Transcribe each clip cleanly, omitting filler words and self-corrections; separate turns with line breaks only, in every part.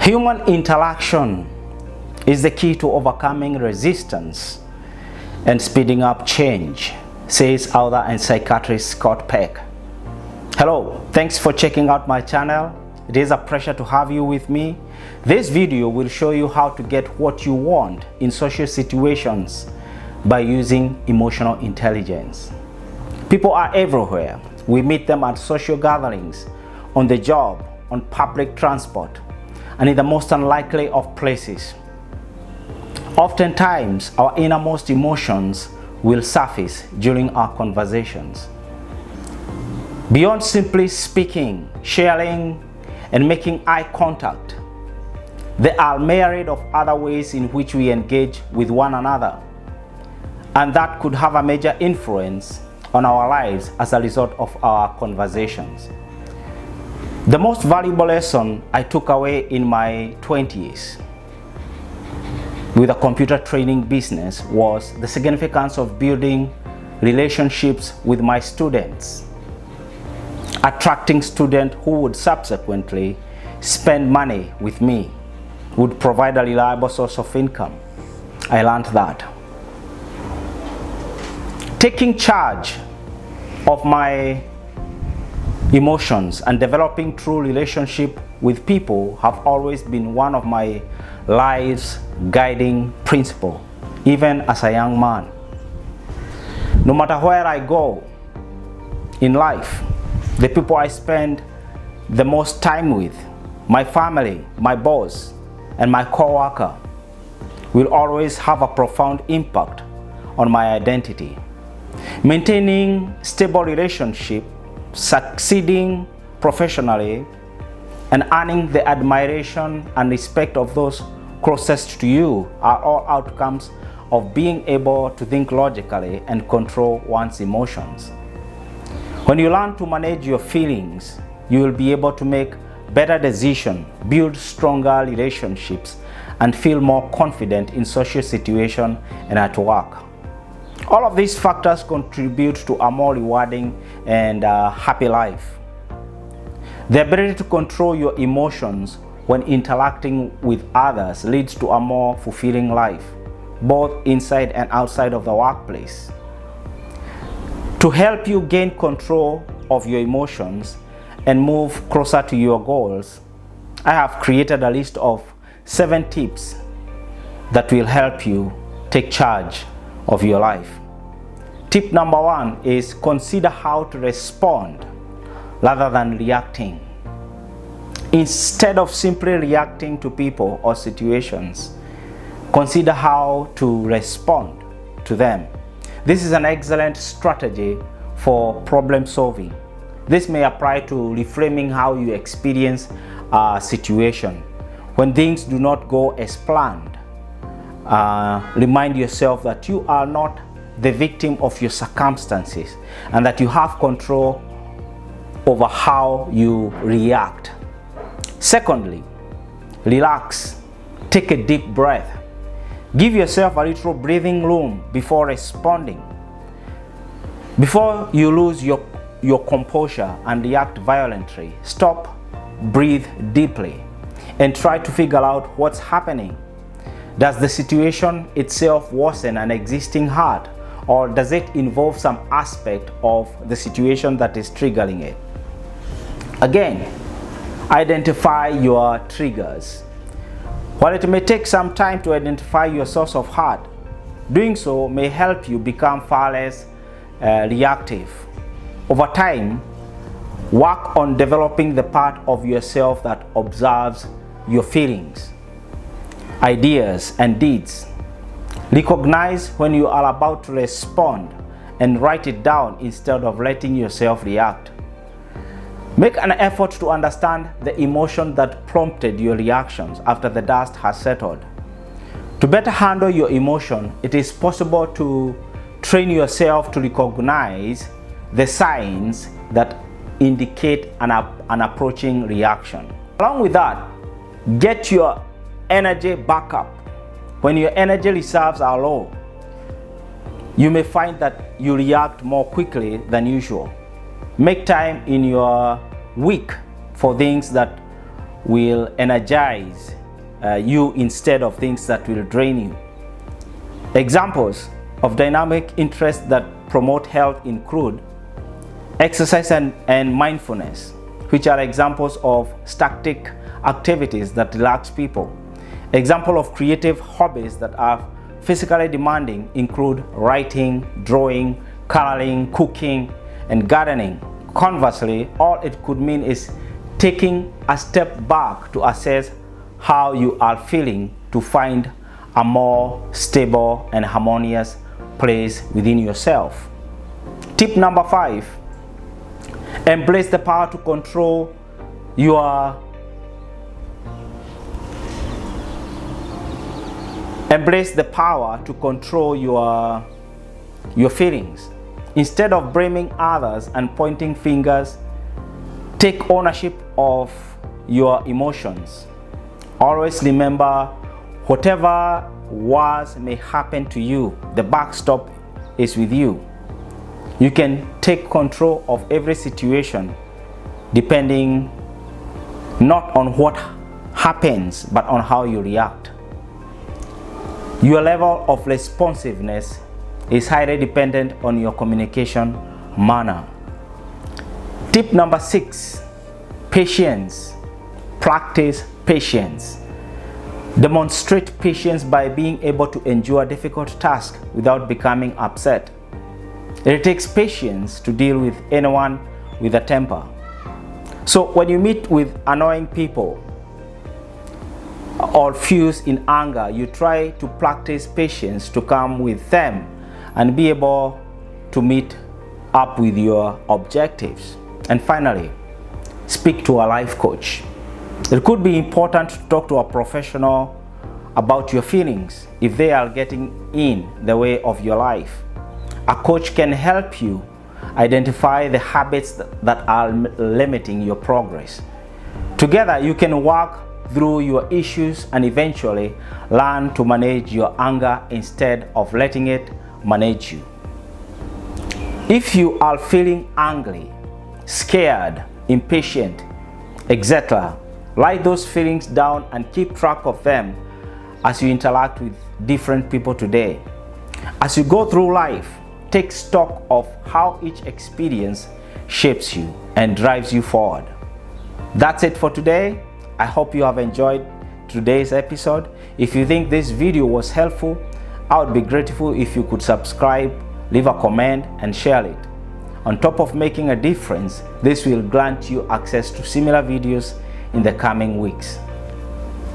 Human interaction is the key to overcoming resistance and speeding up change, says author and psychiatrist Scott Peck. Hello, thanks for checking out my channel. It is a pleasure to have you with me. This video will show you how to get what you want in social situations by using emotional intelligence. People are everywhere. We meet them at social gatherings, on the job, on public transport, and in the most unlikely of places. Oftentimes, our innermost emotions will surface during our conversations. Beyond simply speaking, sharing, and making eye contact, there are myriad of other ways in which we engage with one another, and that could have a major influence on our lives as a result of our conversations. The most valuable lesson I took away in my 20s with a computer training business was the significance of building relationships with my students, attracting students who would subsequently spend money with me, would provide a reliable source of income. I learned that. Taking charge of my emotions and developing true relationship with people have always been one of my life's guiding principles, even as a young man. No matter where I go in life, the people I spend the most time with, my family, my boss, and my co-worker, will always have a profound impact on my identity. Maintaining stable relationship, succeeding professionally, and earning the admiration and respect of those closest to you are all outcomes of being able to think logically and control one's emotions. When you learn to manage your feelings, you will be able to make better decisions, build stronger relationships, and feel more confident in social situations and at work. All of these factors contribute to a more rewarding and happy life. The ability to control your emotions when interacting with others leads to a more fulfilling life, both inside and outside of the workplace. To help you gain control of your emotions and move closer to your goals, I have created a list of 7 tips that will help you take charge of your life. Tip number 1 is consider how to respond rather than reacting. Instead of simply reacting to people or situations, consider how to respond to them. This is an excellent strategy for problem solving. This may apply to reframing how you experience a situation. When things do not go as planned, remind yourself that you are not the victim of your circumstances and that you have control over how you react. Secondly, relax. Take a deep breath. Give yourself a little breathing room before responding. Before you lose your composure and react violently, stop, breathe deeply, and try to figure out what's happening. Does the situation itself worsen an existing hurt, or does it involve some aspect of the situation that is triggering it? Again, identify your triggers. While it may take some time to identify your source of hurt, doing so may help you become far less reactive. Over time, work on developing the part of yourself that observes your feelings, ideas, and deeds. Recognize when you are about to respond and write it down instead of letting yourself react. Make an effort to understand the emotion that prompted your reactions after the dust has settled. To better handle your emotion, it is possible to train yourself to recognize the signs that indicate an approaching reaction. Along with that, get your energy back up. When your energy reserves are low, you may find that you react more quickly than usual. Make time in your week for things that will energize you instead of things that will drain you. Examples of dynamic interests that promote health include exercise and mindfulness, which are examples of static activities that relax people. Examples of creative hobbies that are physically demanding include writing, drawing, coloring, cooking, and gardening. Conversely, all it could mean is taking a step back to assess how you are feeling to find a more stable and harmonious place within yourself. Tip number 5, embrace the power to control your feelings. Instead of blaming others and pointing fingers, take ownership of your emotions. Always remember, whatever was may happen to you, the backstop is with you. You can take control of every situation depending not on what happens but on how you react. Your level of responsiveness is highly dependent on your communication manner. Tip number 6, patience. Practice patience. Demonstrate patience by being able to endure difficult tasks without becoming upset. It takes patience to deal with anyone with a temper. So when you meet with annoying people or fuse in anger, you try to practice patience to come with them and be able to meet up with your objectives. And finally, speak to a life coach. It could be important to talk to a professional about your feelings if they are getting in the way of your life. A coach can help you identify the habits that are limiting your progress. Together, you can work through your issues and eventually learn to manage your anger instead of letting it manage you. If you are feeling angry, scared, impatient, etc., write those feelings down and keep track of them as you interact with different people today. As you go through life, take stock of how each experience shapes you and drives you forward. That's it for today. I hope you have enjoyed today's episode. If you think this video was helpful, I would be grateful if you could subscribe, leave a comment, and share it. On top of making a difference, this will grant you access to similar videos in the coming weeks.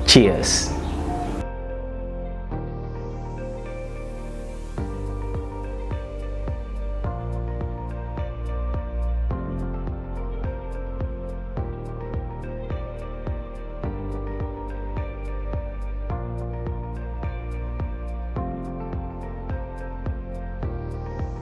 Cheers.